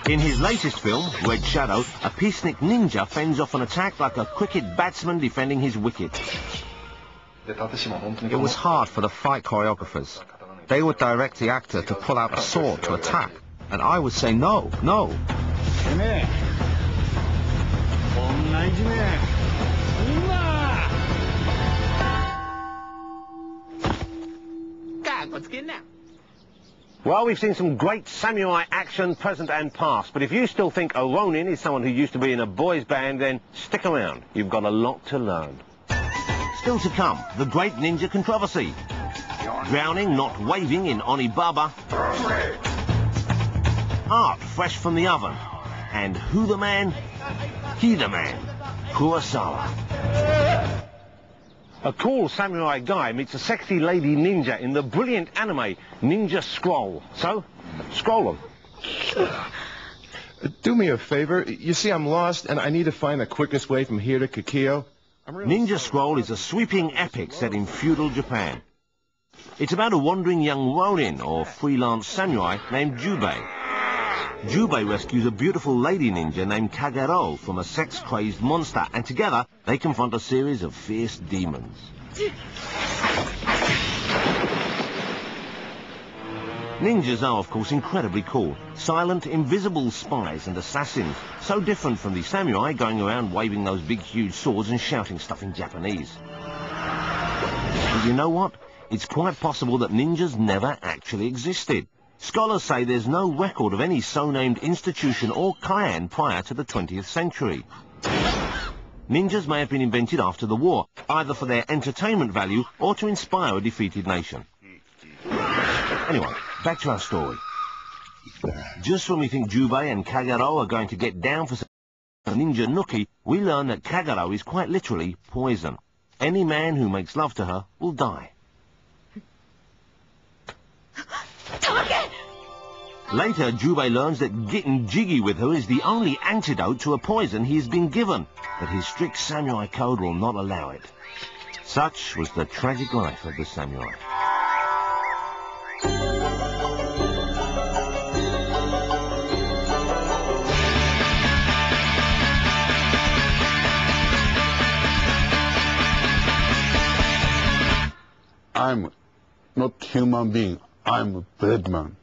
In his latest film, Red Shadow, a peacenik ninja fends off an attack like a cricket batsman defending his wicket. It was hard for the fight choreographers. They would direct the actor to pull out a sword to attack, and I would say no, no. Well, we've seen some great samurai action, present and past, but if you still think a Ronin is someone who used to be in a boys' band, then stick around. You've got a lot to learn. Still to come, the great ninja controversy. Drowning, not waving in Onibaba. Art fresh from the oven. And who the man? He the man. Kurosawa. A cool samurai guy meets a sexy lady ninja in the brilliant anime Ninja Scroll. So, scroll them. Do me a favor. You see, I'm lost, and I need to find the quickest way from here to Kikyo. Ninja Scroll is a sweeping epic set in feudal Japan. It's about a wandering young Ronin, or freelance samurai, named Jubei. Jubei rescues a beautiful lady ninja named Kagero from a sex-crazed monster, and together they confront a series of fierce demons. Ninjas are, of course, incredibly cool. Silent, invisible spies and assassins. So different from the samurai going around waving those big, huge swords and shouting stuff in Japanese. And you know what? It's quite possible that ninjas never actually existed. Scholars say there's no record of any so-named institution or clan prior to the 20th century. Ninjas may have been invented after the war, either for their entertainment value or to inspire a defeated nation. Anyway, back to our story. Just when we think Jubei and Kagero are going to get down for some ninja nookie, we learn that Kagero is quite literally poison. Any man who makes love to her will die. Later, Jubei learns that getting jiggy with her is the only antidote to a poison he has been given, but his strict samurai code will not allow it. Such was the tragic life of the samurai. I'm not human being. I'm a breadman.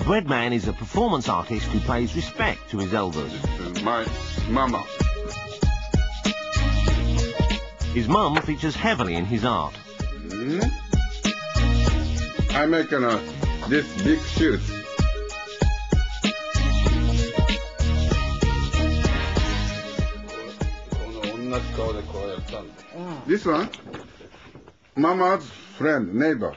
Breadman is a performance artist who pays respect to his elders. My mama. His mum features heavily in his art. I make this big shoes. This one, mama's friend, neighbor.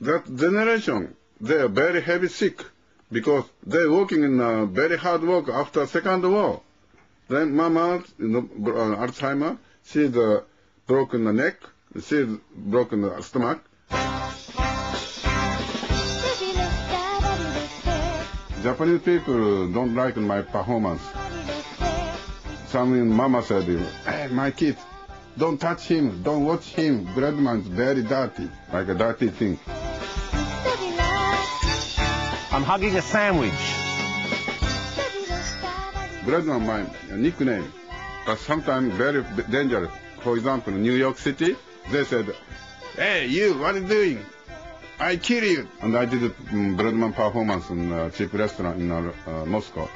That generation, they are very heavy sick because they're working in very hard work after Second War. Then mama, Alzheimer, she's broken the neck, she's broken the stomach. Japanese people don't like my performance. Some mama said, hey, my kids, don't touch him, don't watch him. Breadman's very dirty, like a dirty thing. I'm hugging a sandwich. Breadman, my nickname, but sometimes very dangerous. For example, in New York City, they said, hey, you, what are you doing? I kill you. And I did a Breadman performance in a cheap restaurant in Moscow.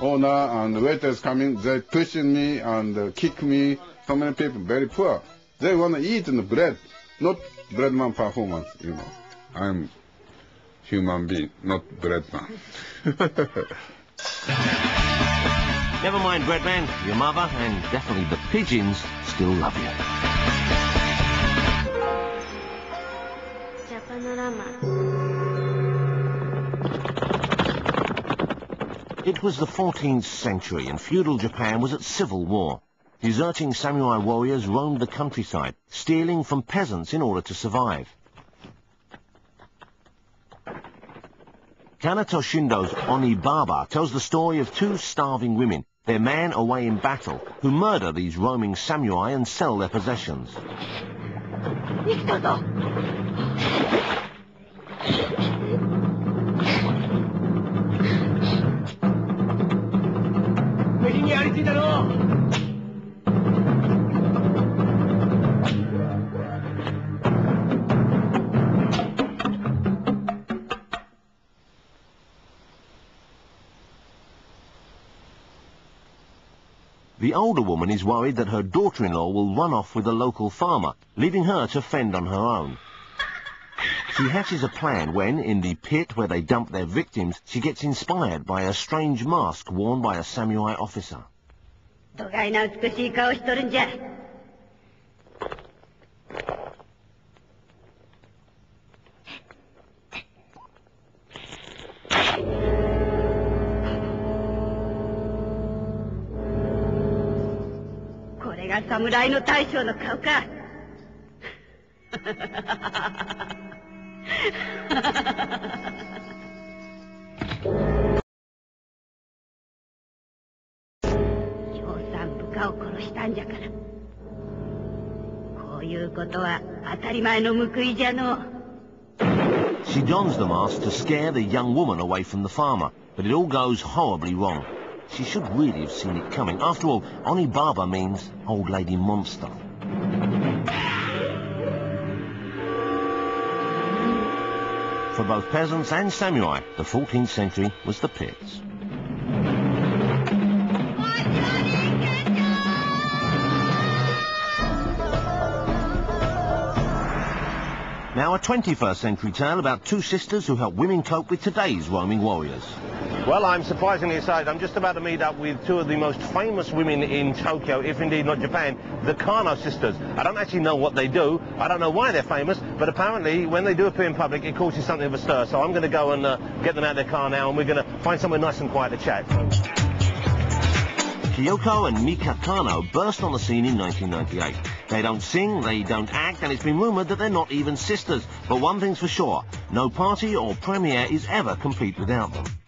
Owner and waiters coming, they pushing me and kick me. So many people, very poor. They want to eat the bread, not Breadman performance, you know. I'm human being, not Breadman. Never mind, Breadman. Your mother, and definitely the pigeons, still love you. Japanorama. It was the 14th century, and feudal Japan was at civil war. Deserting samurai warriors roamed the countryside, stealing from peasants in order to survive. Kanato Shindo's Onibaba tells the story of two starving women, their man away in battle, who murder these roaming samurai and sell their possessions. The older woman is worried that her daughter-in-law will run off with a local farmer, leaving her to fend on her own. She hatches a plan when, in the pit where they dump their victims, she gets inspired by a strange mask worn by a samurai officer. どがいな美しい顔しとるんじゃ。これが侍の大将の顔か。張さん部下を殺したんじゃから。こういうことは当たり前の報いじゃの。She dons the mask to scare the young woman away from the farmer, but it all goes horribly wrong. She should really have seen it coming. After all, Onibaba means old lady monster. For both peasants and samurai, the 14th century was the pits. Now a 21st century tale about two sisters who help women cope with today's roaming warriors. Well, I'm surprisingly excited. I'm just about to meet up with two of the most famous women in Tokyo, if indeed not Japan, the Kano sisters. I don't actually know what they do. I don't know why they're famous, but apparently when they do appear in public, it causes something of a stir. So I'm going to go and get them out of their car now, and we're going to find somewhere nice and quiet to chat. Kyoko and Mika Kano burst on the scene in 1998. They don't sing, they don't act, and it's been rumoured that they're not even sisters. But one thing's for sure, no party or premiere is ever complete without them.